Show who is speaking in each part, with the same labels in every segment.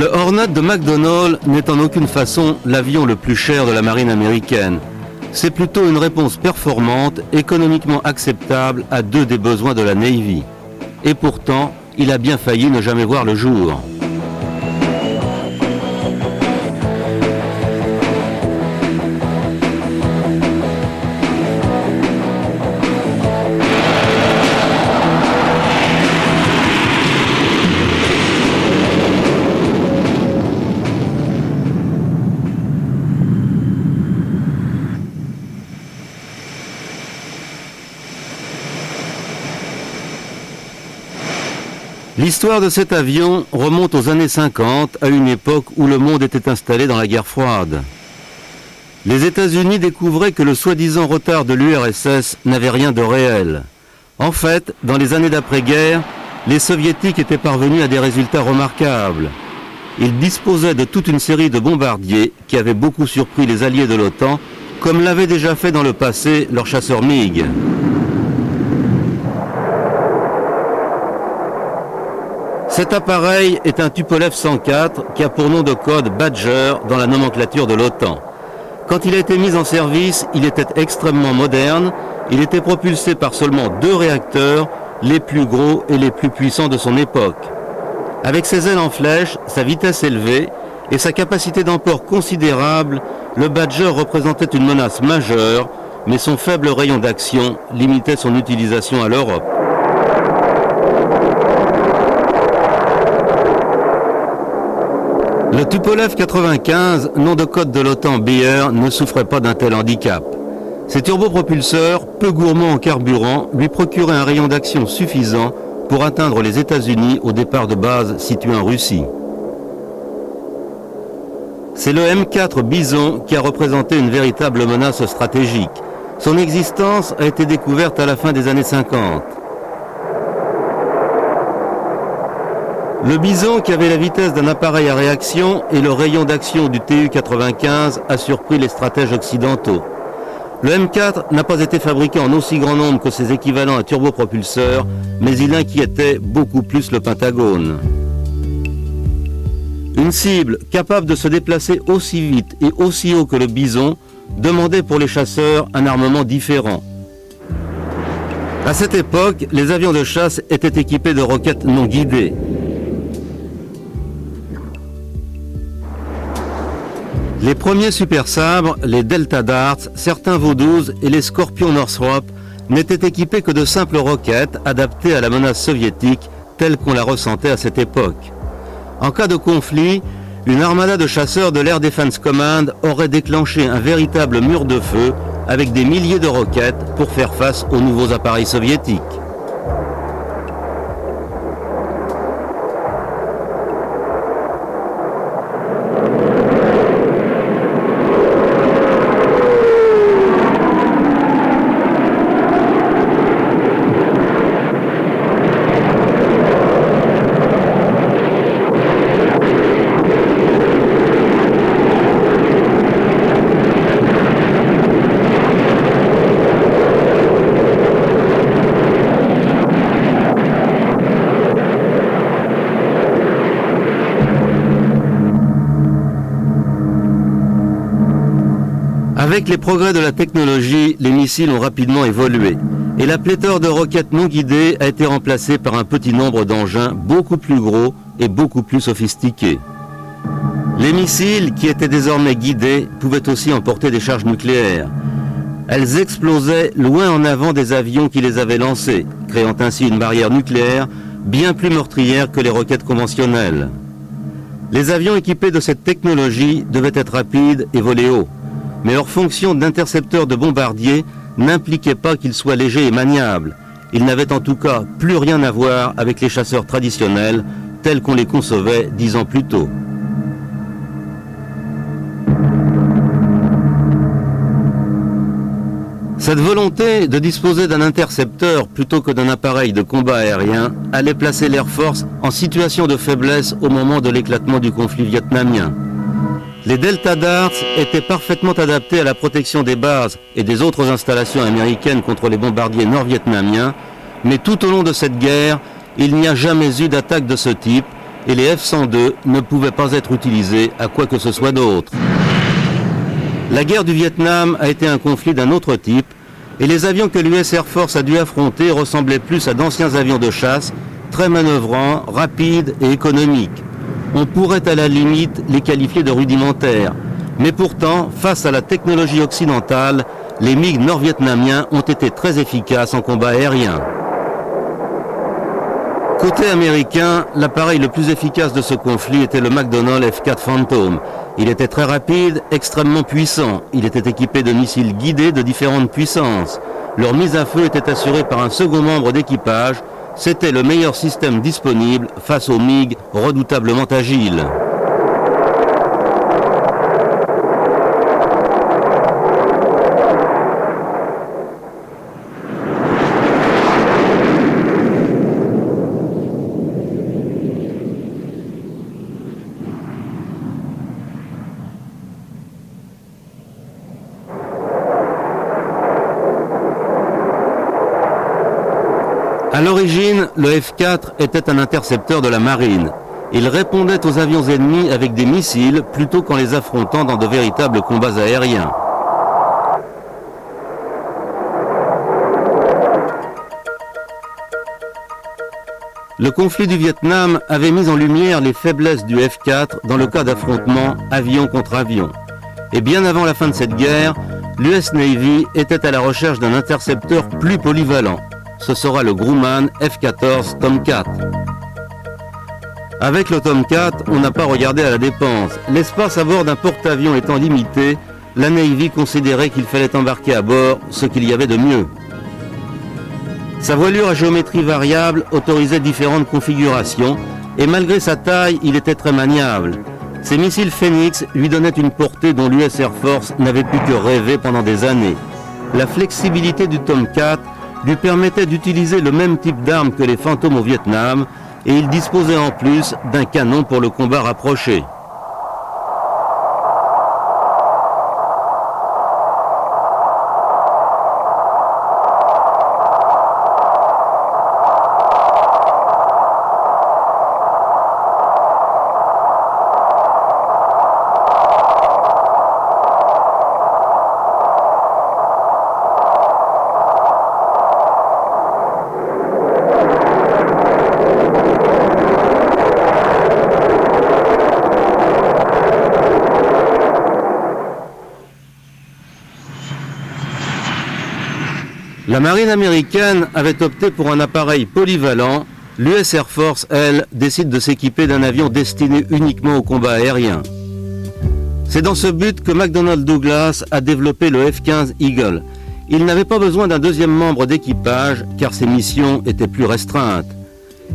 Speaker 1: Le Hornet de McDonnell n'est en aucune façon l'avion le plus cher de la marine américaine. C'est plutôt une réponse performante, économiquement acceptable à deux des besoins de la Navy. Et pourtant, il a bien failli ne jamais voir le jour. L'histoire de cet avion remonte aux années 50, à une époque où le monde était installé dans la guerre froide. Les États-Unis découvraient que le soi-disant retard de l'URSS n'avait rien de réel. En fait, dans les années d'après-guerre, les Soviétiques étaient parvenus à des résultats remarquables. Ils disposaient de toute une série de bombardiers qui avaient beaucoup surpris les alliés de l'OTAN, comme l'avaient déjà fait dans le passé leurs chasseurs MiG. Cet appareil est un Tupolev 104 qui a pour nom de code Badger dans la nomenclature de l'OTAN. Quand il a été mis en service, il était extrêmement moderne. Il était propulsé par seulement 2 réacteurs, les plus gros et les plus puissants de son époque. Avec ses ailes en flèche, sa vitesse élevée et sa capacité d'emport considérable, le Badger représentait une menace majeure, mais son faible rayon d'action limitait son utilisation à l'Europe. Le Tupolev 95, nom de code de l'OTAN Bear, ne souffrait pas d'un tel handicap. Ses turbopropulseurs, peu gourmands en carburant, lui procuraient un rayon d'action suffisant pour atteindre les États-Unis au départ de base situé en Russie. C'est le M4 Bison qui a représenté une véritable menace stratégique. Son existence a été découverte à la fin des années 50. Le Bison, qui avait la vitesse d'un appareil à réaction et le rayon d'action du Tu-95, a surpris les stratèges occidentaux. Le M4 n'a pas été fabriqué en aussi grand nombre que ses équivalents à turbopropulseurs, mais il inquiétait beaucoup plus le Pentagone. Une cible capable de se déplacer aussi vite et aussi haut que le Bison demandait pour les chasseurs un armement différent. À cette époque, les avions de chasse étaient équipés de roquettes non guidées. Les premiers super sabres, les Delta Darts, certains V-12 et les Scorpion Northrop n'étaient équipés que de simples roquettes adaptées à la menace soviétique telle qu'on la ressentait à cette époque. En cas de conflit, une armada de chasseurs de l'Air Defense Command aurait déclenché un véritable mur de feu avec des milliers de roquettes pour faire face aux nouveaux appareils soviétiques. Avec les progrès de la technologie, les missiles ont rapidement évolué et la pléthore de roquettes non guidées a été remplacée par un petit nombre d'engins beaucoup plus gros et beaucoup plus sophistiqués. Les missiles, qui étaient désormais guidés, pouvaient aussi emporter des charges nucléaires. Elles explosaient loin en avant des avions qui les avaient lancés, créant ainsi une barrière nucléaire bien plus meurtrière que les roquettes conventionnelles. Les avions équipés de cette technologie devaient être rapides et voler haut. Mais leur fonction d'intercepteur de bombardier n'impliquait pas qu'ils soient légers et maniables. Ils n'avaient en tout cas plus rien à voir avec les chasseurs traditionnels tels qu'on les concevait 10 ans plus tôt. Cette volonté de disposer d'un intercepteur plutôt que d'un appareil de combat aérien allait placer l'Air Force en situation de faiblesse au moment de l'éclatement du conflit vietnamien. Les Delta Darts étaient parfaitement adaptés à la protection des bases et des autres installations américaines contre les bombardiers nord-vietnamiens, mais tout au long de cette guerre, il n'y a jamais eu d'attaque de ce type et les F-102 ne pouvaient pas être utilisés à quoi que ce soit d'autre. La guerre du Vietnam a été un conflit d'un autre type, et les avions que l'US Air Force a dû affronter ressemblaient plus à d'anciens avions de chasse, très manœuvrants, rapides et économiques. On pourrait à la limite les qualifier de rudimentaires, mais pourtant, face à la technologie occidentale, les MiG nord-vietnamiens ont été très efficaces en combat aérien. Côté américain, l'appareil le plus efficace de ce conflit était le McDonnell F-4 Phantom. Il était très rapide, extrêmement puissant. Il était équipé de missiles guidés de différentes puissances. Leur mise à feu était assurée par un second membre d'équipage. C'était le meilleur système disponible face aux MiG redoutablement agiles. À l'origine, le F-4 était un intercepteur de la marine. Il répondait aux avions ennemis avec des missiles plutôt qu'en les affrontant dans de véritables combats aériens. Le conflit du Vietnam avait mis en lumière les faiblesses du F-4 dans le cas d'affrontements avion contre avion. Et bien avant la fin de cette guerre, l'US Navy était à la recherche d'un intercepteur plus polyvalent. Ce sera le Grumman F-14 Tomcat. Avec le Tomcat, on n'a pas regardé à la dépense. L'espace à bord d'un porte-avions étant limité, la Navy considérait qu'il fallait embarquer à bord ce qu'il y avait de mieux. Sa voilure à géométrie variable autorisait différentes configurations et malgré sa taille, il était très maniable. Ses missiles Phoenix lui donnaient une portée dont l'US Air Force n'avait pu que rêver pendant des années. La flexibilité du Tomcat lui permettait d'utiliser le même type d'armes que les Phantoms au Vietnam et il disposait en plus d'un canon pour le combat rapproché. La marine américaine avait opté pour un appareil polyvalent. L'US Air Force, elle, décide de s'équiper d'un avion destiné uniquement au combat aérien. C'est dans ce but que McDonnell Douglas a développé le F-15 Eagle. Il n'avait pas besoin d'un deuxième membre d'équipage car ses missions étaient plus restreintes.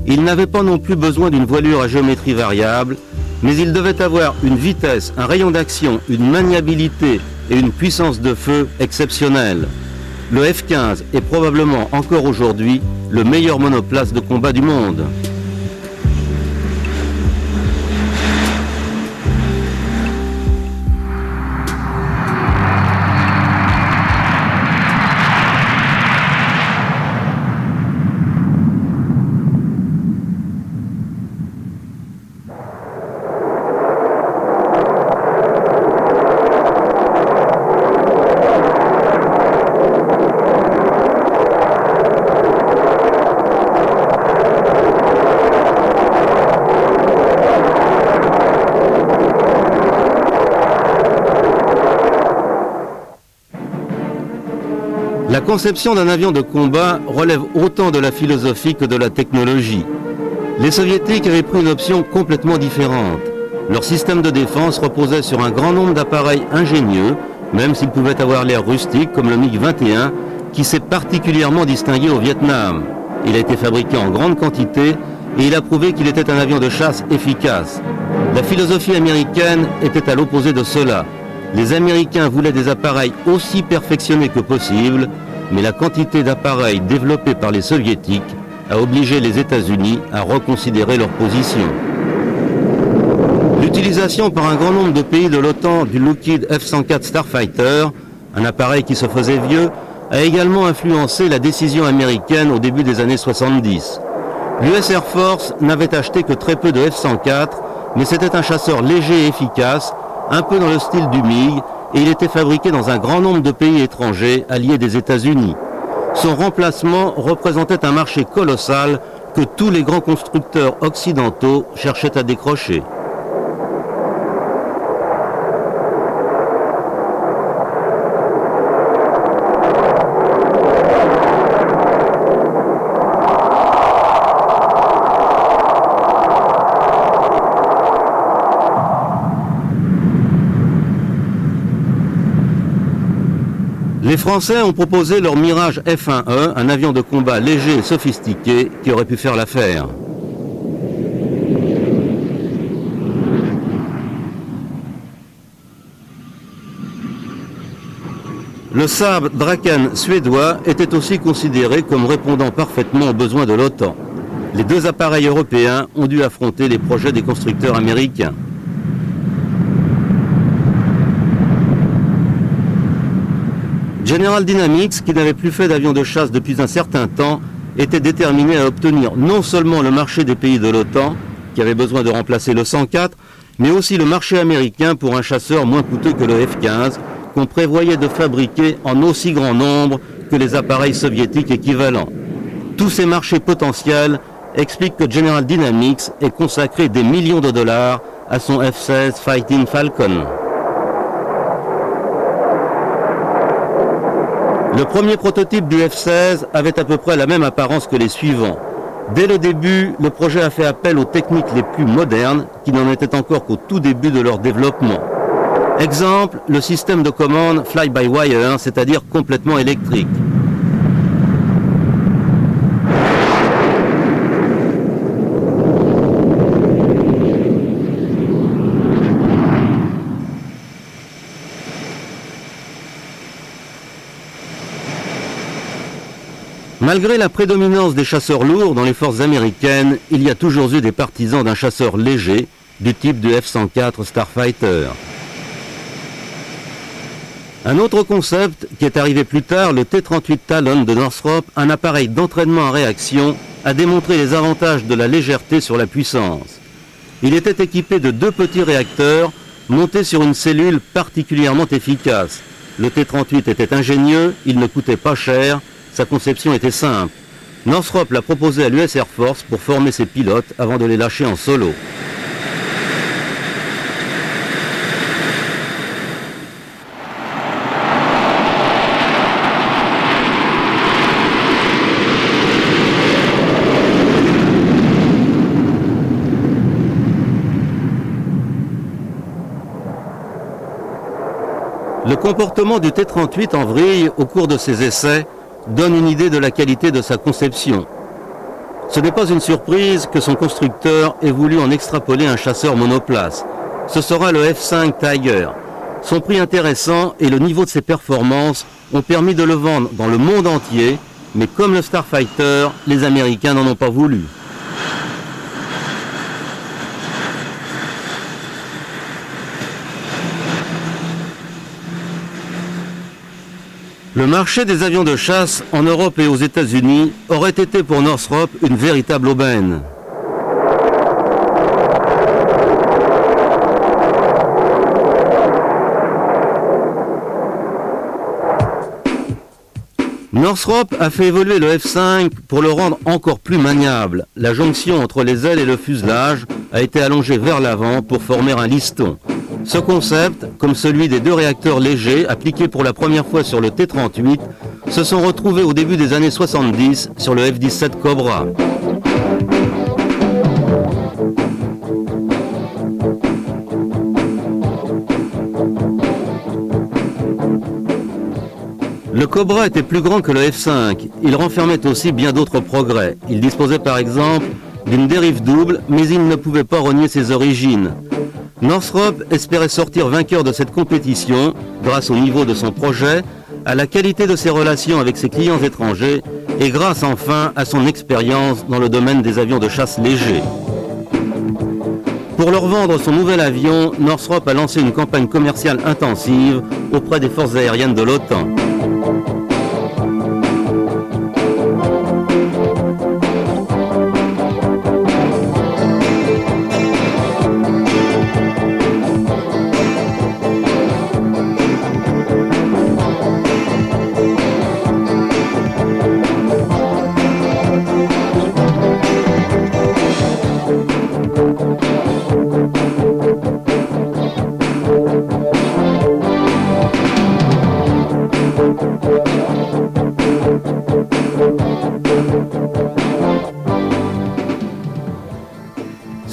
Speaker 1: Il n'avait pas non plus besoin d'une voilure à géométrie variable, mais il devait avoir une vitesse, un rayon d'action, une maniabilité et une puissance de feu exceptionnelles. Le F-15 est probablement encore aujourd'hui le meilleur monoplace de combat du monde. La conception d'un avion de combat relève autant de la philosophie que de la technologie. Les soviétiques avaient pris une option complètement différente. Leur système de défense reposait sur un grand nombre d'appareils ingénieux, même s'ils pouvaient avoir l'air rustiques comme le MiG-21, qui s'est particulièrement distingué au Vietnam. Il a été fabriqué en grande quantité et il a prouvé qu'il était un avion de chasse efficace. La philosophie américaine était à l'opposé de cela. Les Américains voulaient des appareils aussi perfectionnés que possible, mais la quantité d'appareils développés par les Soviétiques a obligé les États-Unis à reconsidérer leur position. L'utilisation par un grand nombre de pays de l'OTAN du Lockheed F-104 Starfighter, un appareil qui se faisait vieux, a également influencé la décision américaine au début des années 70. L'US Air Force n'avait acheté que très peu de F-104, mais c'était un chasseur léger et efficace, un peu dans le style du MiG, et il était fabriqué dans un grand nombre de pays étrangers alliés des États-Unis. Son remplacement représentait un marché colossal que tous les grands constructeurs occidentaux cherchaient à décrocher. Les Français ont proposé leur Mirage F1E, un avion de combat léger et sophistiqué qui aurait pu faire l'affaire. Le Saab Draken suédois était aussi considéré comme répondant parfaitement aux besoins de l'OTAN. Les deux appareils européens ont dû affronter les projets des constructeurs américains. General Dynamics, qui n'avait plus fait d'avions de chasse depuis un certain temps, était déterminé à obtenir non seulement le marché des pays de l'OTAN, qui avait besoin de remplacer le 104, mais aussi le marché américain pour un chasseur moins coûteux que le F-15, qu'on prévoyait de fabriquer en aussi grand nombre que les appareils soviétiques équivalents. Tous ces marchés potentiels expliquent que General Dynamics ait consacré des millions de dollars à son F-16 Fighting Falcon. Le premier prototype du F-16 avait à peu près la même apparence que les suivants. Dès le début, le projet a fait appel aux techniques les plus modernes, qui n'en étaient encore qu'au tout début de leur développement. Exemple, le système de commande fly-by-wire, c'est-à-dire complètement électrique. Malgré la prédominance des chasseurs lourds dans les forces américaines, il y a toujours eu des partisans d'un chasseur léger, du type du F-104 Starfighter. Un autre concept qui est arrivé plus tard, le T-38 Talon de Northrop, un appareil d'entraînement à réaction, a démontré les avantages de la légèreté sur la puissance. Il était équipé de 2 petits réacteurs montés sur une cellule particulièrement efficace. Le T-38 était ingénieux, il ne coûtait pas cher. Sa conception était simple. Northrop l'a proposé à l'US Air Force pour former ses pilotes avant de les lâcher en solo. Le comportement du T-38 en vrille au cours de ses essais donne une idée de la qualité de sa conception. Ce n'est pas une surprise que son constructeur ait voulu en extrapoler un chasseur monoplace. Ce sera le F-5 Tiger. Son prix intéressant et le niveau de ses performances ont permis de le vendre dans le monde entier, mais comme le Starfighter, les Américains n'en ont pas voulu. Le marché des avions de chasse en Europe et aux États-Unis aurait été pour Northrop une véritable aubaine. Northrop a fait évoluer le F-5 pour le rendre encore plus maniable. La jonction entre les ailes et le fuselage a été allongée vers l'avant pour former un liston. Ce concept, comme celui des 2 réacteurs légers appliqués pour la première fois sur le T-38, se sont retrouvés au début des années 70 sur le F-17 Cobra. Le Cobra était plus grand que le F-5. Il renfermait aussi bien d'autres progrès. Il disposait par exemple d'une dérive double, mais il ne pouvait pas renier ses origines. Northrop espérait sortir vainqueur de cette compétition grâce au niveau de son projet, à la qualité de ses relations avec ses clients étrangers et grâce enfin à son expérience dans le domaine des avions de chasse légers. Pour leur vendre son nouvel avion, Northrop a lancé une campagne commerciale intensive auprès des forces aériennes de l'OTAN.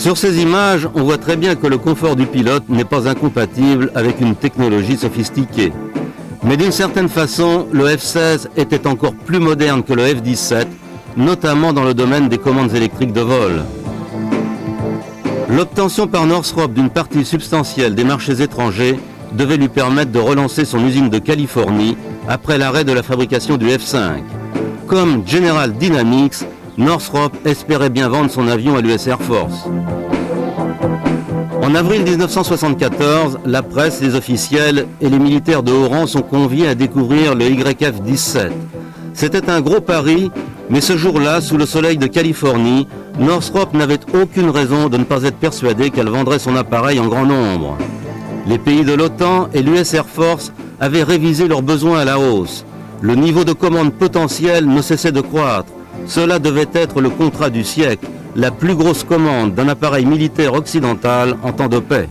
Speaker 1: Sur ces images, on voit très bien que le confort du pilote n'est pas incompatible avec une technologie sophistiquée. Mais d'une certaine façon, le F-16 était encore plus moderne que le F-17, notamment dans le domaine des commandes électriques de vol. L'obtention par Northrop d'une partie substantielle des marchés étrangers devait lui permettre de relancer son usine de Californie après l'arrêt de la fabrication du F-5. Comme General Dynamics, Northrop espérait bien vendre son avion à l'US Air Force. En avril 1974, la presse, les officiels et les militaires de haut rang sont conviés à découvrir le YF-17. C'était un gros pari, mais ce jour-là, sous le soleil de Californie, Northrop n'avait aucune raison de ne pas être persuadé qu'elle vendrait son appareil en grand nombre. Les pays de l'OTAN et l'US Air Force avaient révisé leurs besoins à la hausse. Le niveau de commande potentiel ne cessait de croître. Cela devait être le contrat du siècle, la plus grosse commande d'un appareil militaire occidental en temps de paix.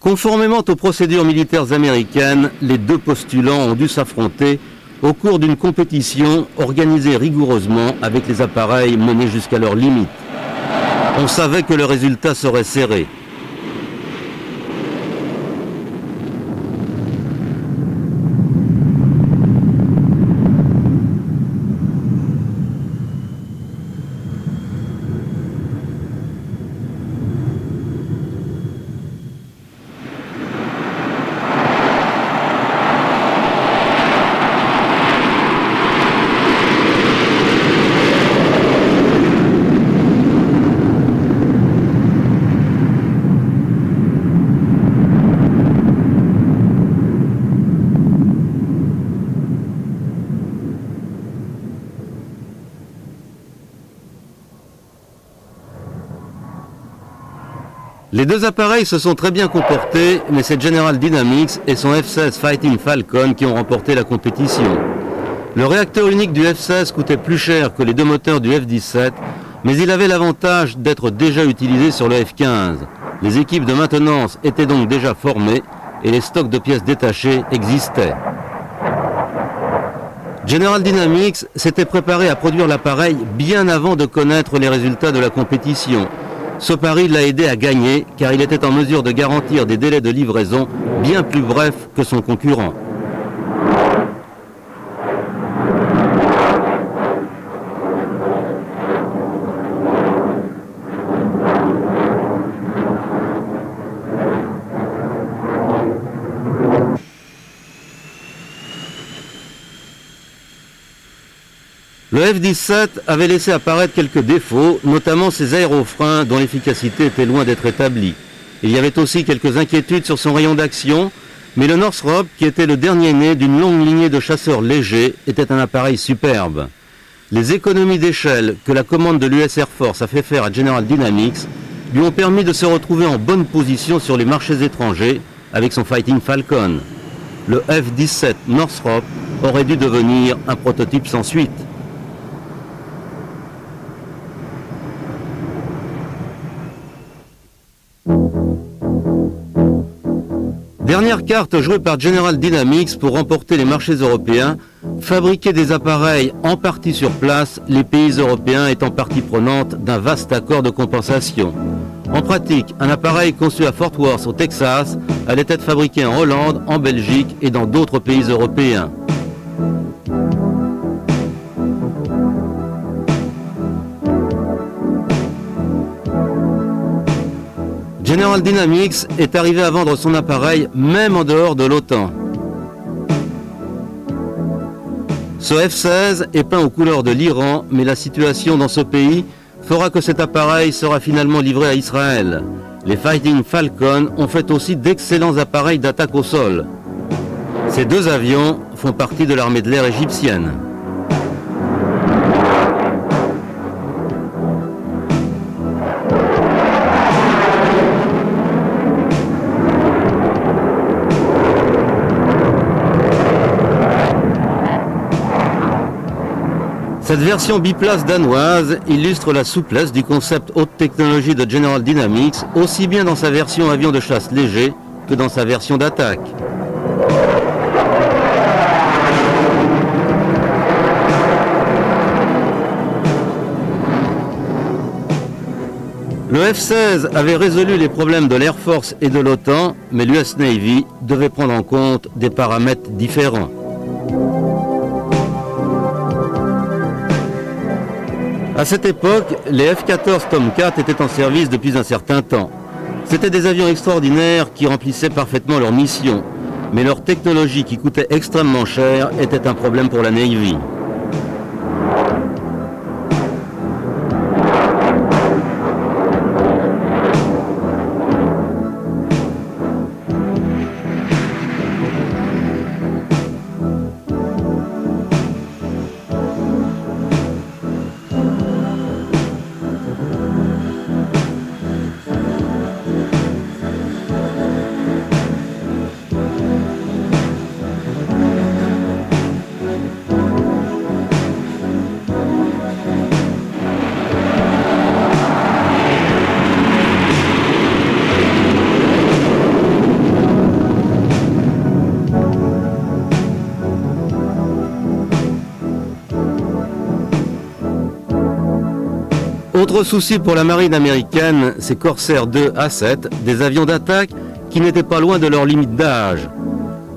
Speaker 1: Conformément aux procédures militaires américaines, les deux postulants ont dû s'affronter au cours d'une compétition organisée rigoureusement avec les appareils menés jusqu'à leurs limites. On savait que le résultat serait serré. Les deux appareils se sont très bien comportés, mais c'est General Dynamics et son F-16 Fighting Falcon qui ont remporté la compétition. Le réacteur unique du F-16 coûtait plus cher que les deux moteurs du F-17, mais il avait l'avantage d'être déjà utilisé sur le F-15. Les équipes de maintenance étaient donc déjà formées et les stocks de pièces détachées existaient. General Dynamics s'était préparé à produire l'appareil bien avant de connaître les résultats de la compétition. Ce pari l'a aidé à gagner car il était en mesure de garantir des délais de livraison bien plus brefs que son concurrent. Le F-17 avait laissé apparaître quelques défauts, notamment ses aérofreins dont l'efficacité était loin d'être établie. Il y avait aussi quelques inquiétudes sur son rayon d'action, Mais le Northrop, qui était le dernier né d'une longue lignée de chasseurs légers, était un appareil superbe. Les économies d'échelle que la commande de l'US Air Force a fait faire à General Dynamics lui ont permis de se retrouver en bonne position sur les marchés étrangers avec son Fighting Falcon. Le F-17 Northrop aurait dû devenir un prototype sans suite. Dernière carte jouée par General Dynamics pour remporter les marchés européens, fabriquer des appareils en partie sur place, les pays européens étant partie prenante d'un vaste accord de compensation. En pratique, un appareil conçu à Fort Worth au Texas allait être fabriqué en Hollande, en Belgique et dans d'autres pays européens. General Dynamics est arrivé à vendre son appareil même en dehors de l'OTAN. Ce F-16 est peint aux couleurs de l'Iran, mais la situation dans ce pays fera que cet appareil sera finalement livré à Israël. Les Fighting Falcon ont fait aussi d'excellents appareils d'attaque au sol. Ces deux avions font partie de l'armée de l'air égyptienne. Cette version biplace danoise illustre la souplesse du concept haute technologie de General Dynamics, aussi bien dans sa version avion de chasse léger que dans sa version d'attaque. Le F-16 avait résolu les problèmes de l'Air Force et de l'OTAN, mais l'US Navy devait prendre en compte des paramètres différents. À cette époque, les F-14 Tomcat étaient en service depuis un certain temps. C'étaient des avions extraordinaires qui remplissaient parfaitement leur mission, mais leur technologie qui coûtait extrêmement cher était un problème pour la Navy. Autre souci pour la marine américaine, ces Corsair 2 A7, des avions d'attaque qui n'étaient pas loin de leur limite d'âge.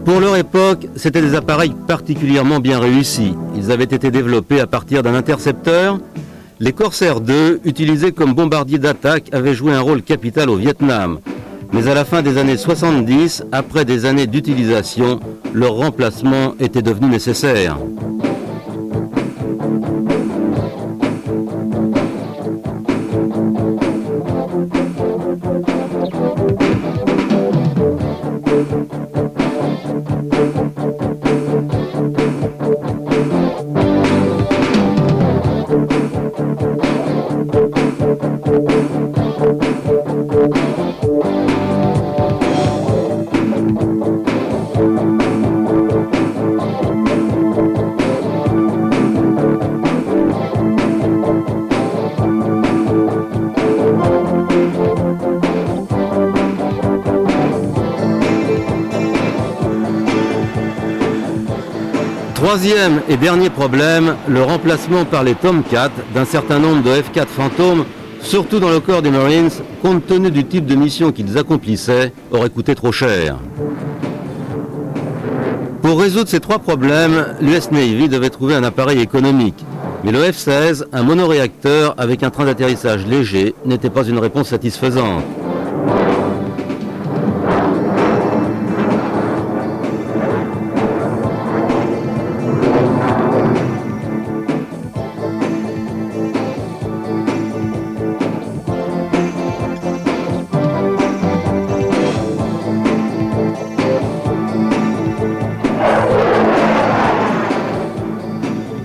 Speaker 1: Pour leur époque, c'étaient des appareils particulièrement bien réussis. Ils avaient été développés à partir d'un intercepteur. Les Corsair 2, utilisés comme bombardiers d'attaque, avaient joué un rôle capital au Vietnam. Mais à la fin des années 70, après des années d'utilisation, leur remplacement était devenu nécessaire. Troisième et dernier problème, le remplacement par les Tomcat d'un certain nombre de F-4 Phantom, surtout dans le corps des Marines, compte tenu du type de mission qu'ils accomplissaient, aurait coûté trop cher. Pour résoudre ces trois problèmes, l'US Navy devait trouver un appareil économique. Mais le F-16, un monoréacteur avec un train d'atterrissage léger, n'était pas une réponse satisfaisante.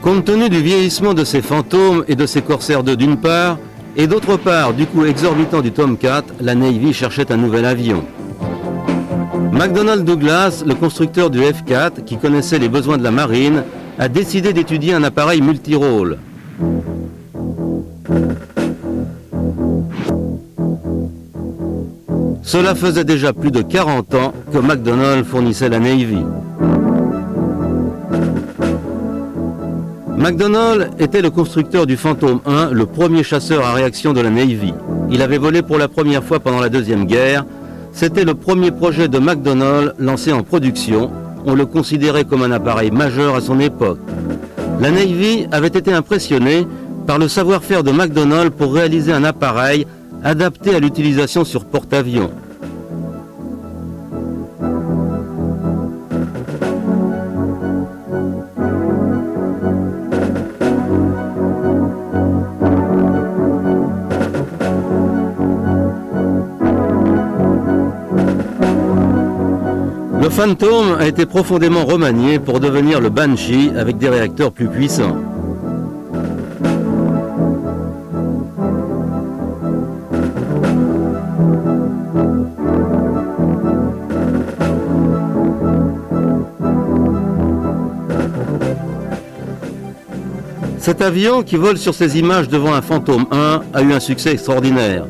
Speaker 1: Compte tenu du vieillissement de ces Phantom et de ces Corsair 2 d'une part, et d'autre part du coût exorbitant du Tomcat, la Navy cherchait un nouvel avion. McDonnell Douglas, le constructeur du F-4, qui connaissait les besoins de la marine, a décidé d'étudier un appareil multirôle. Cela faisait déjà plus de 40 ans que McDonnell fournissait la Navy. McDonnell était le constructeur du Phantom 1, le premier chasseur à réaction de la Navy. Il avait volé pour la première fois pendant la Deuxième Guerre. C'était le premier projet de McDonnell lancé en production. On le considérait comme un appareil majeur à son époque. La Navy avait été impressionnée par le savoir-faire de McDonnell pour réaliser un appareil adapté à l'utilisation sur porte-avions. Le Phantom a été profondément remanié pour devenir le Banshee avec des réacteurs plus puissants. Cet avion, qui vole sur ces images devant un Phantom 1, a eu un succès extraordinaire.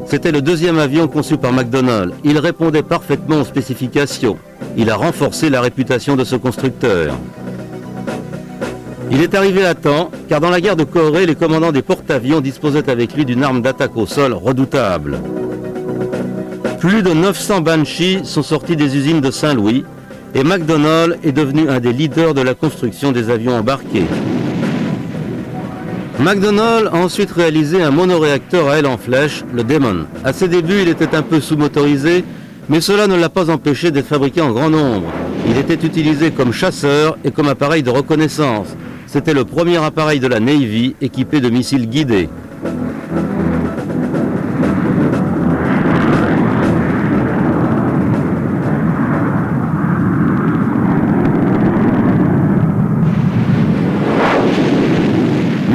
Speaker 1: C'était le deuxième avion conçu par McDonnell. Il répondait parfaitement aux spécifications. Il a renforcé la réputation de ce constructeur. Il est arrivé à temps, car dans la guerre de Corée, les commandants des porte-avions disposaient avec lui d'une arme d'attaque au sol redoutable. Plus de 900 Banshee sont sortis des usines de Saint-Louis et McDonnell est devenu un des leaders de la construction des avions embarqués. McDonnell a ensuite réalisé un monoréacteur à aile en flèche, le Demon. À ses débuts, il était un peu sous-motorisé, mais cela ne l'a pas empêché d'être fabriqué en grand nombre. Il était utilisé comme chasseur et comme appareil de reconnaissance. C'était le premier appareil de la Navy équipé de missiles guidés.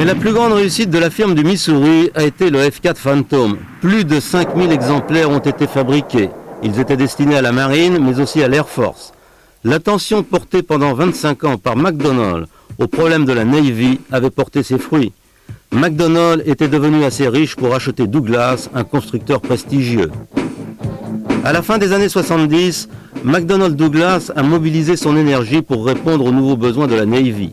Speaker 1: Mais la plus grande réussite de la firme du Missouri a été le F-4 Phantom. Plus de 5000 exemplaires ont été fabriqués. Ils étaient destinés à la marine, mais aussi à l'Air Force. L'attention portée pendant 25 ans par McDonnell au problème de la Navy avait porté ses fruits. McDonnell était devenu assez riche pour acheter Douglas, un constructeur prestigieux. À la fin des années 70, McDonnell Douglas a mobilisé son énergie pour répondre aux nouveaux besoins de la Navy.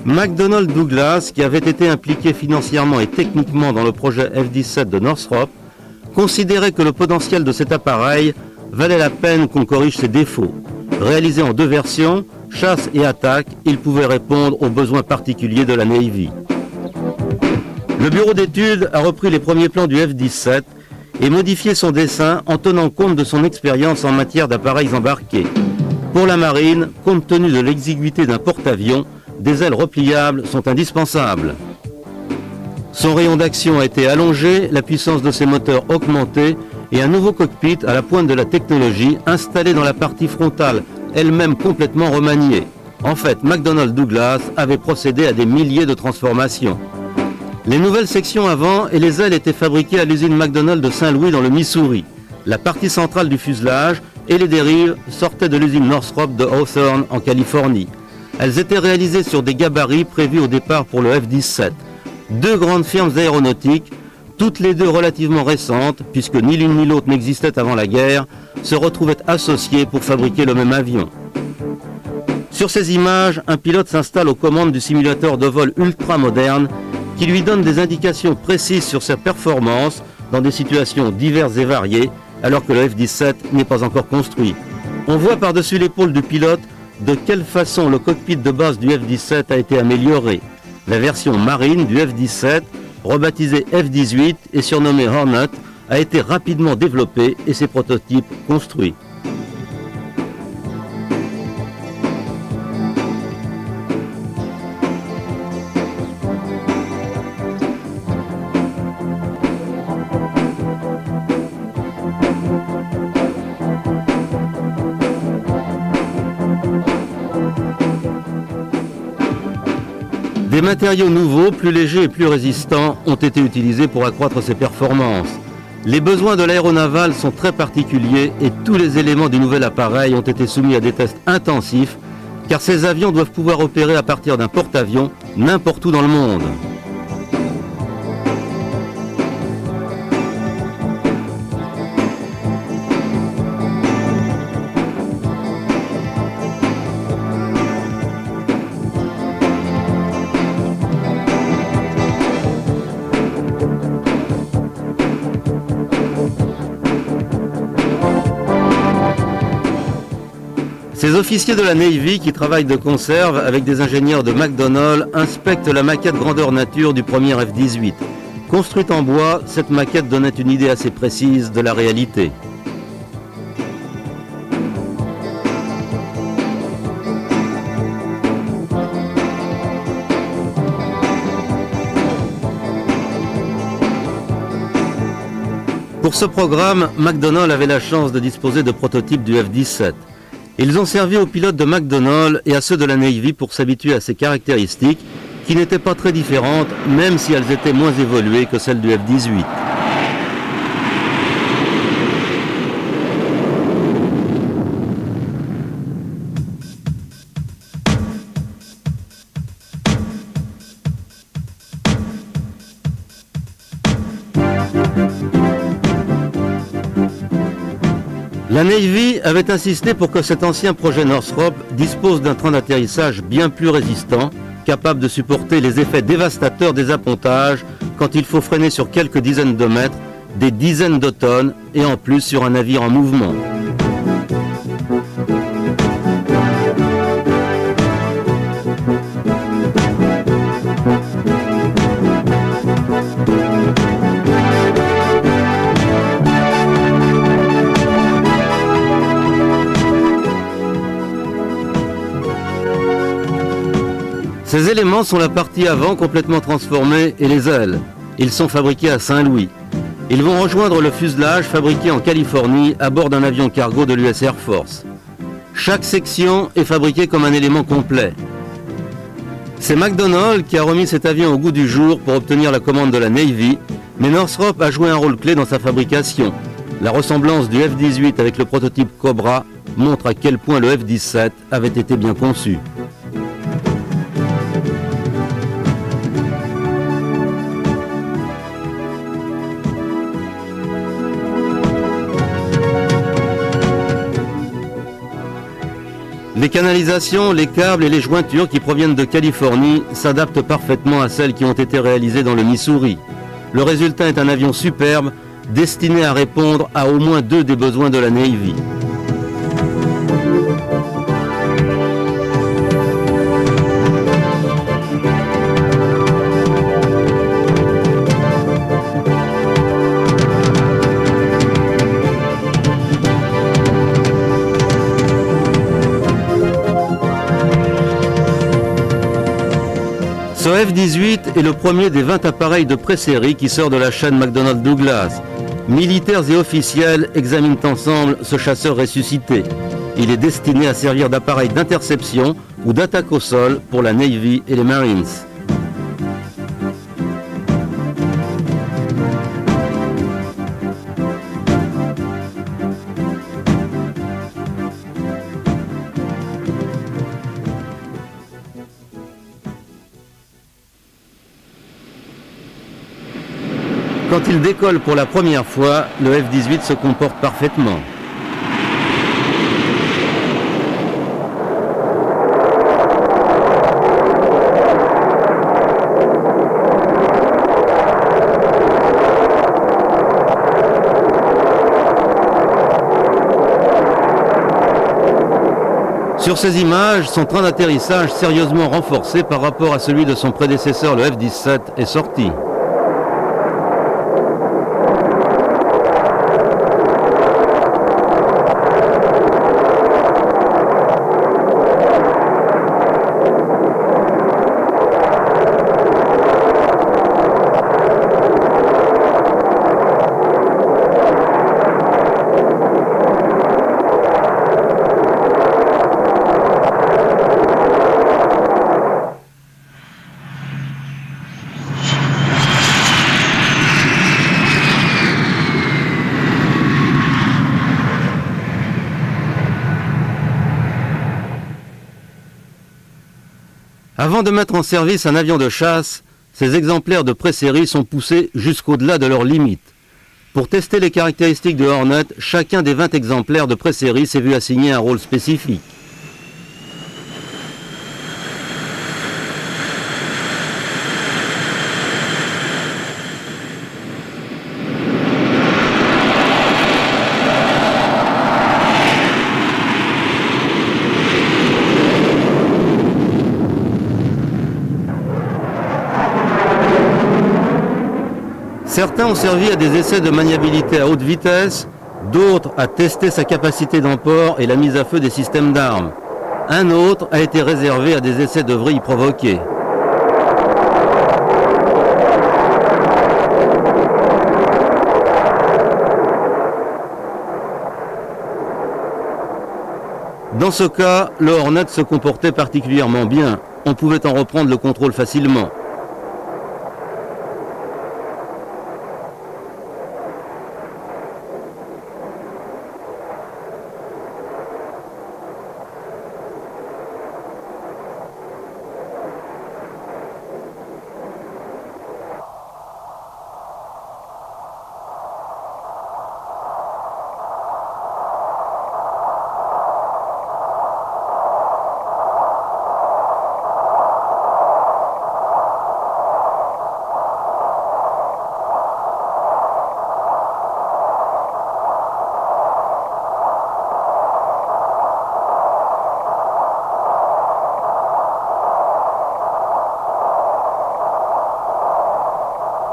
Speaker 1: McDonnell Douglas, qui avait été impliqué financièrement et techniquement dans le projet F-17 de Northrop, considérait que le potentiel de cet appareil valait la peine qu'on corrige ses défauts. Réalisé en deux versions, chasse et attaque, il pouvait répondre aux besoins particuliers de la Navy. Le bureau d'études a repris les premiers plans du F-17 et modifié son dessin en tenant compte de son expérience en matière d'appareils embarqués. Pour la marine, compte tenu de l'exiguïté d'un porte-avions, des ailes repliables sont indispensables. Son rayon d'action a été allongé, la puissance de ses moteurs augmentée et un nouveau cockpit à la pointe de la technologie installé dans la partie frontale, elle-même complètement remaniée. En fait, McDonnell Douglas avait procédé à des milliers de transformations. Les nouvelles sections avant et les ailes étaient fabriquées à l'usine McDonnell de Saint-Louis dans le Missouri. La partie centrale du fuselage et les dérives sortaient de l'usine Northrop de Hawthorne en Californie. Elles étaient réalisées sur des gabarits prévus au départ pour le F-17. Deux grandes firmes aéronautiques, toutes les deux relativement récentes, puisque ni l'une ni l'autre n'existait avant la guerre, se retrouvaient associées pour fabriquer le même avion. Sur ces images, un pilote s'installe aux commandes du simulateur de vol ultra moderne qui lui donne des indications précises sur sa performance dans des situations diverses et variées, alors que le F-17 n'est pas encore construit. On voit par-dessus l'épaule du pilote de quelle façon le cockpit de base du F-17 a été amélioré. La version marine du F-17, rebaptisée F-18 et surnommée Hornet, a été rapidement développée et ses prototypes construits. Des matériaux nouveaux, plus légers et plus résistants ont été utilisés pour accroître ses performances. Les besoins de l'aéronaval sont très particuliers et tous les éléments du nouvel appareil ont été soumis à des tests intensifs car ces avions doivent pouvoir opérer à partir d'un porte-avions n'importe où dans le monde. Ces officiers de la Navy qui travaillent de conserve avec des ingénieurs de McDonnell inspectent la maquette grandeur nature du premier F-18. Construite en bois, cette maquette donnait une idée assez précise de la réalité. Pour ce programme, McDonnell avait la chance de disposer de prototypes du F-17. Ils ont servi aux pilotes de McDonnell et à ceux de la Navy pour s'habituer à ces caractéristiques qui n'étaient pas très différentes, même si elles étaient moins évoluées que celles du F-18. La Navy avait insisté pour que cet ancien projet Northrop dispose d'un train d'atterrissage bien plus résistant, capable de supporter les effets dévastateurs des appontages quand il faut freiner sur quelques dizaines de mètres, des dizaines de tonnes et en plus sur un navire en mouvement. Ces éléments sont la partie avant complètement transformée et les ailes. Ils sont fabriqués à Saint-Louis. Ils vont rejoindre le fuselage fabriqué en Californie à bord d'un avion cargo de l'US Air Force. Chaque section est fabriquée comme un élément complet. C'est McDonnell qui a remis cet avion au goût du jour pour obtenir la commande de la Navy, mais Northrop a joué un rôle clé dans sa fabrication. La ressemblance du F-18 avec le prototype Cobra montre à quel point le F-17 avait été bien conçu. Les canalisations, les câbles et les jointures qui proviennent de Californie s'adaptent parfaitement à celles qui ont été réalisées dans le Missouri. Le résultat est un avion superbe, destiné à répondre à au moins 2 des besoins de la Navy. Ce F-18 est le premier des 20 appareils de pré-série qui sort de la chaîne McDonnell Douglas. Militaires et officiels examinent ensemble ce chasseur ressuscité. Il est destiné à servir d'appareil d'interception ou d'attaque au sol pour la Navy et les Marines. Quand il décolle pour la première fois, le F-18 se comporte parfaitement. Sur ces images, son train d'atterrissage sérieusement renforcé par rapport à celui de son prédécesseur, le F-17, est sorti. Avant de mettre en service un avion de chasse, ces exemplaires de pré-série sont poussés jusqu'au-delà de leurs limites. Pour tester les caractéristiques de Hornet, chacun des 20 exemplaires de pré-série s'est vu assigner un rôle spécifique. Certains ont servi à des essais de maniabilité à haute vitesse, d'autres à tester sa capacité d'emport et la mise à feu des systèmes d'armes. Un autre a été réservé à des essais de vrille provoqués. Dans ce cas, le Hornet se comportait particulièrement bien. On pouvait en reprendre le contrôle facilement.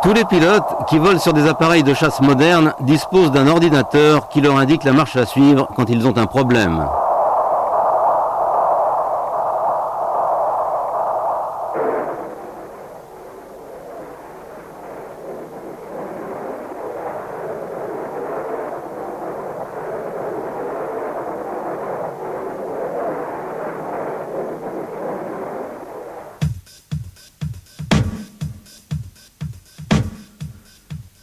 Speaker 1: Tous les pilotes qui volent sur des appareils de chasse modernes disposent d'un ordinateur qui leur indique la marche à suivre quand ils ont un problème.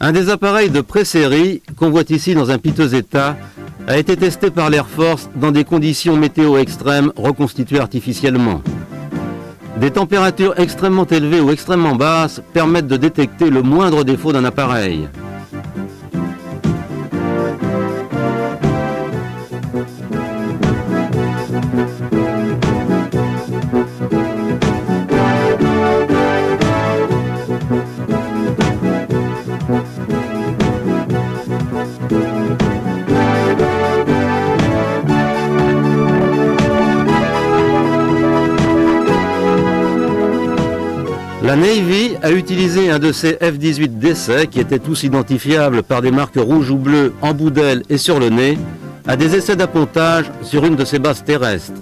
Speaker 1: Un des appareils de pré-série, qu'on voit ici dans un piteux état, a été testé par l'Air Force dans des conditions météo extrêmes reconstituées artificiellement. Des températures extrêmement élevées ou extrêmement basses permettent de détecter le moindre défaut d'un appareil. La Navy a utilisé un de ces F-18 d'essai qui étaient tous identifiables par des marques rouges ou bleues en bout d'aile et sur le nez, à des essais d'appontage sur une de ses bases terrestres.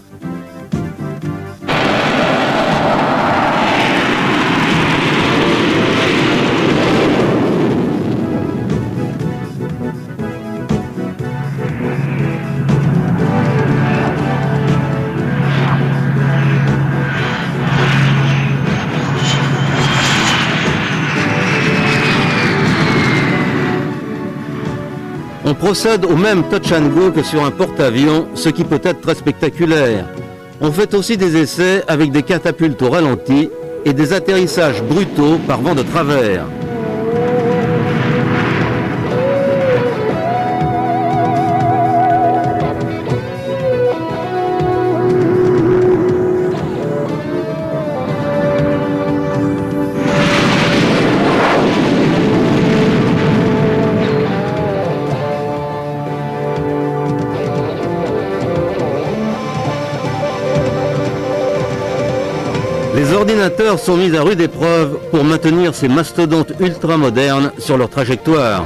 Speaker 1: On procède au même touch and go que sur un porte-avions, ce qui peut être très spectaculaire. On fait aussi des essais avec des catapultes au ralenti et des atterrissages brutaux par vent de travers. Les ordinateurs sont mis à rude épreuve pour maintenir ces mastodontes ultramodernes sur leur trajectoire.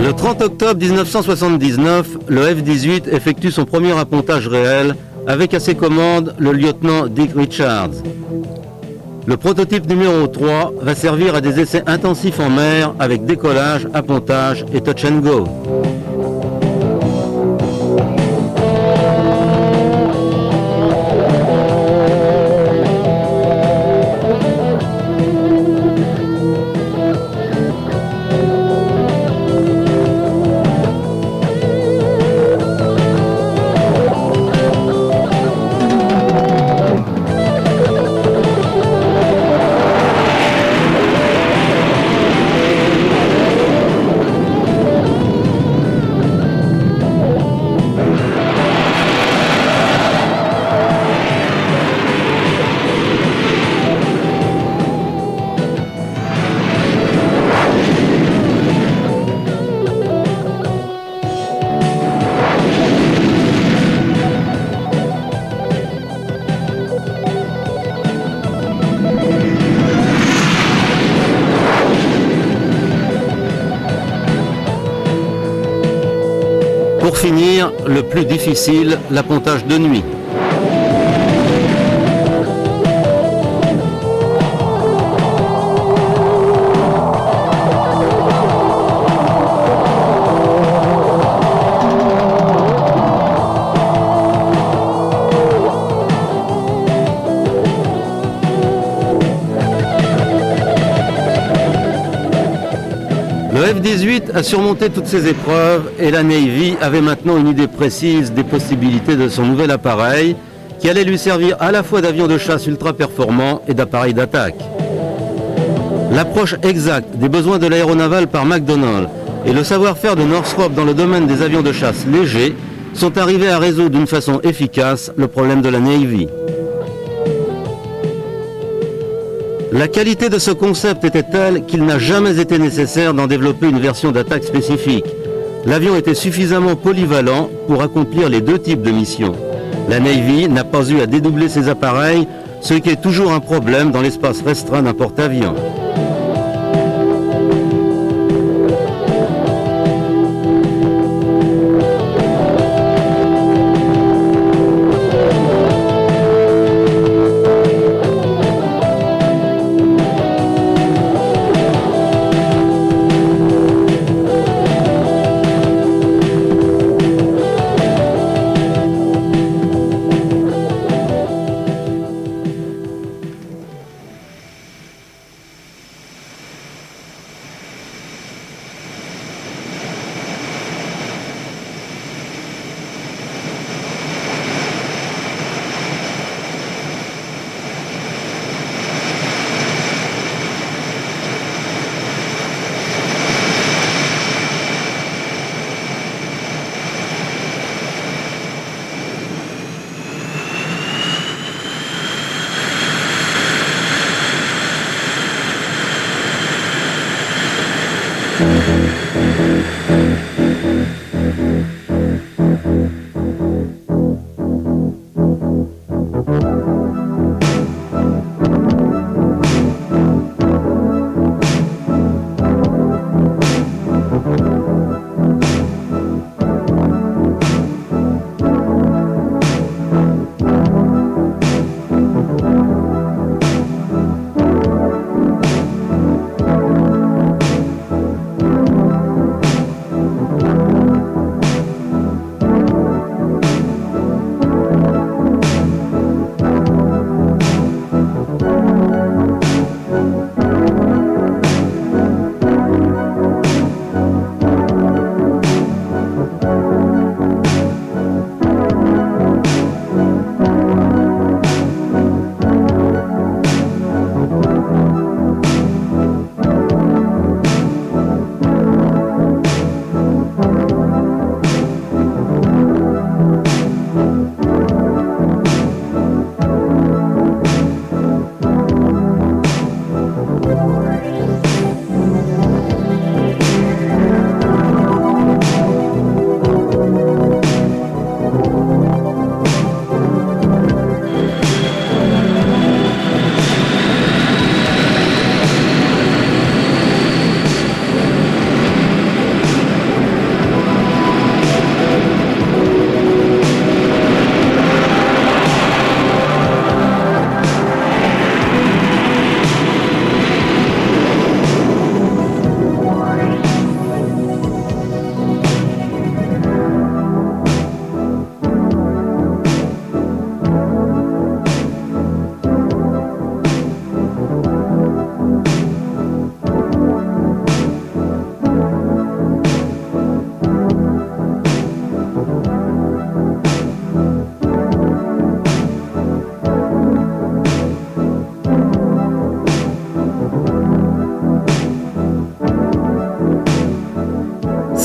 Speaker 1: Le 30 octobre 1979, le F-18 effectue son premier appontage réel avec à ses commandes le lieutenant Dick Richards. Le prototype numéro 3 va servir à des essais intensifs en mer avec décollage, appontage et touch and go. Pour finir, le plus difficile, l'appontage de nuit. Le F-18 a surmonté toutes ces épreuves et la Navy avait maintenant une idée précise des possibilités de son nouvel appareil qui allait lui servir à la fois d'avion de chasse ultra performant et d'appareil d'attaque. L'approche exacte des besoins de l'aéronaval par McDonnell et le savoir-faire de Northrop dans le domaine des avions de chasse légers sont arrivés à résoudre d'une façon efficace le problème de la Navy. La qualité de ce concept était telle qu'il n'a jamais été nécessaire d'en développer une version d'attaque spécifique. L'avion était suffisamment polyvalent pour accomplir les deux types de missions. La Navy n'a pas eu à dédoubler ses appareils, ce qui est toujours un problème dans l'espace restreint d'un porte-avions.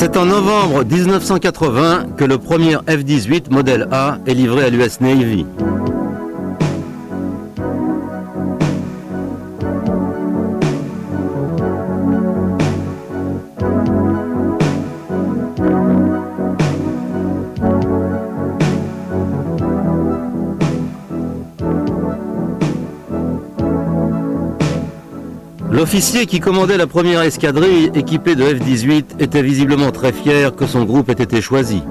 Speaker 1: C'est en novembre 1980 que le premier F-18 modèle A est livré à l'US Navy. L'officier qui commandait la première escadrille équipée de F-18 était visiblement très fier que son groupe ait été choisi.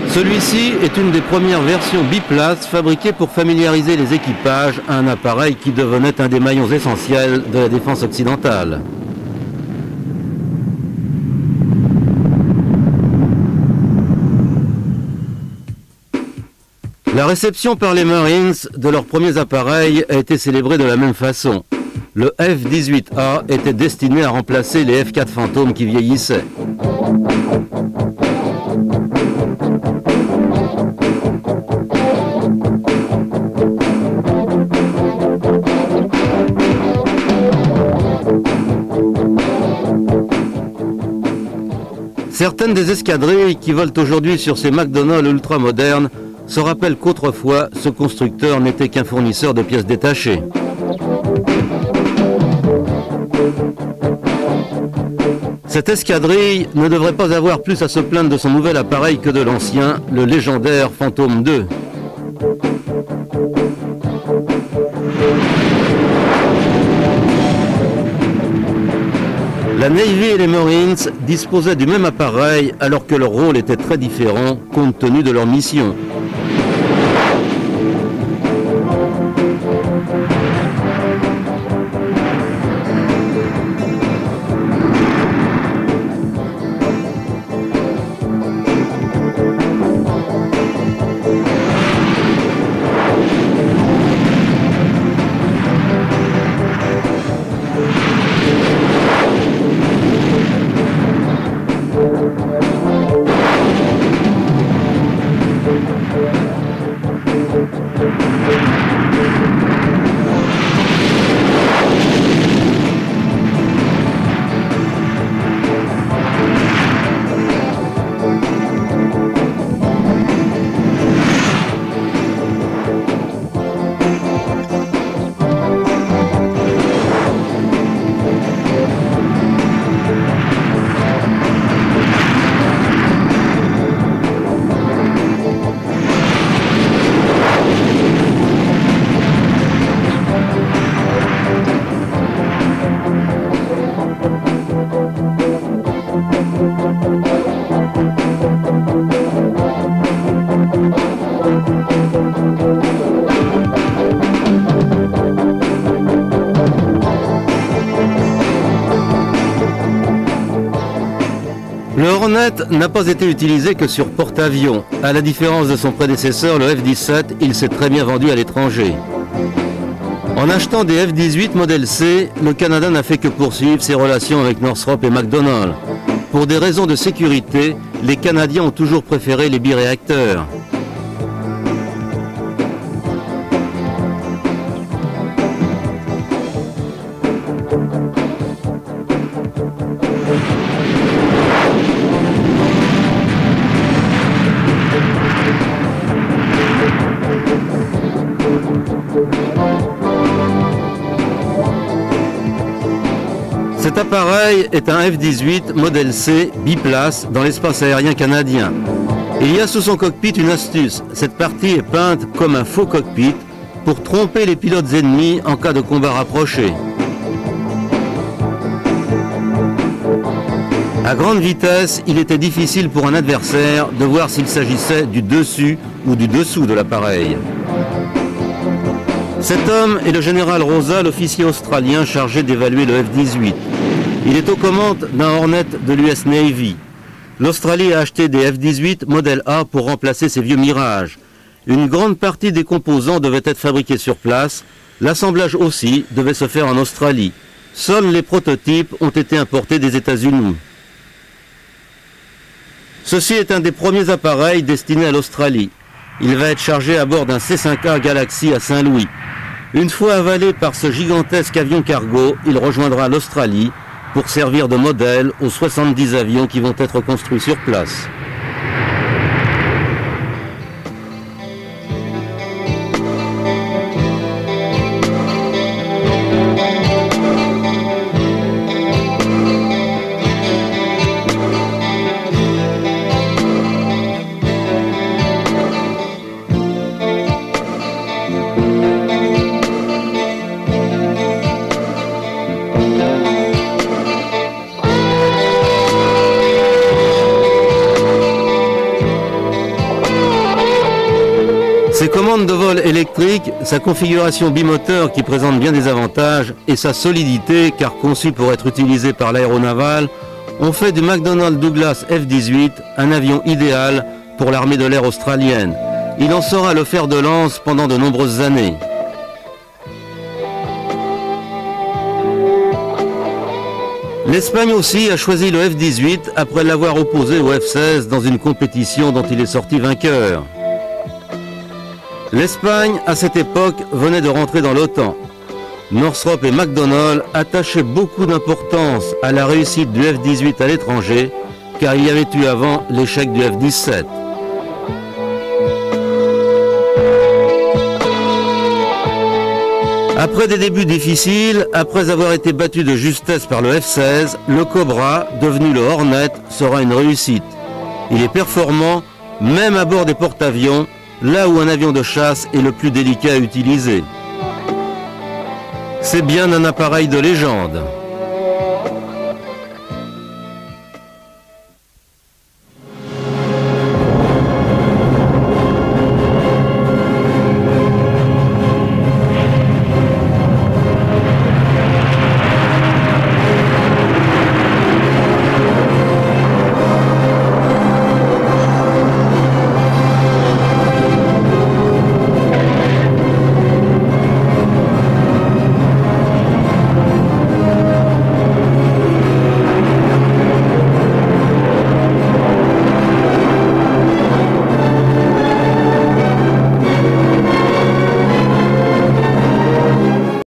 Speaker 1: Celui-ci est une des premières versions biplace fabriquées pour familiariser les équipages à un appareil qui devenait un des maillons essentiels de la défense occidentale. La réception par les Marines de leurs premiers appareils a été célébrée de la même façon. Le F-18A était destiné à remplacer les F-4 Phantom qui vieillissaient. Certaines des escadrilles qui volent aujourd'hui sur ces McDonnell ultramodernes se rappelle qu'autrefois, ce constructeur n'était qu'un fournisseur de pièces détachées. Cette escadrille ne devrait pas avoir plus à se plaindre de son nouvel appareil que de l'ancien, le légendaire Phantom II. La Navy et les Marines disposaient du même appareil alors que leur rôle était très différent compte tenu de leur mission. Le Hornet n'a pas été utilisé que sur porte-avions. À la différence de son prédécesseur, le F-17, il s'est très bien vendu à l'étranger. En achetant des F-18 modèle C, le Canada n'a fait que poursuivre ses relations avec Northrop et McDonnell. Pour des raisons de sécurité, les Canadiens ont toujours préféré les biréacteurs. Cet appareil est un F-18 modèle C biplace dans l'espace aérien canadien. Il y a sous son cockpit une astuce. Cette partie est peinte comme un faux cockpit pour tromper les pilotes ennemis en cas de combat rapproché. À grande vitesse, il était difficile pour un adversaire de voir s'il s'agissait du dessus ou du dessous de l'appareil. Cet homme est le général Rosa, l'officier australien chargé d'évaluer le F-18. Il est aux commandes d'un Hornet de l'US Navy. L'Australie a acheté des F-18 modèle A pour remplacer ses vieux Mirage. Une grande partie des composants devaient être fabriqués sur place. L'assemblage aussi devait se faire en Australie. Seuls les prototypes ont été importés des États-Unis. Ceci est un des premiers appareils destinés à l'Australie. Il va être chargé à bord d'un C5A Galaxy à Saint-Louis. Une fois avalé par ce gigantesque avion cargo, il rejoindra l'Australie pour servir de modèle aux 70 avions qui vont être construits sur place. Ses commandes de vol électriques, sa configuration bimoteur qui présente bien des avantages et sa solidité car conçu pour être utilisé par l'aéronaval ont fait du McDonnell Douglas F-18 un avion idéal pour l'armée de l'air australienne. Il en sera le fer de lance pendant de nombreuses années. L'Espagne aussi a choisi le F-18 après l'avoir opposé au F-16 dans une compétition dont il est sorti vainqueur. L'Espagne, à cette époque, venait de rentrer dans l'OTAN. Northrop et McDonnell attachaient beaucoup d'importance à la réussite du F-18 à l'étranger, car il y avait eu avant l'échec du F-17. Après des débuts difficiles, après avoir été battu de justesse par le F-16, le Cobra, devenu le Hornet, sera une réussite. Il est performant, même à bord des porte-avions, là où un avion de chasse est le plus délicat à utiliser. C'est bien un appareil de légende.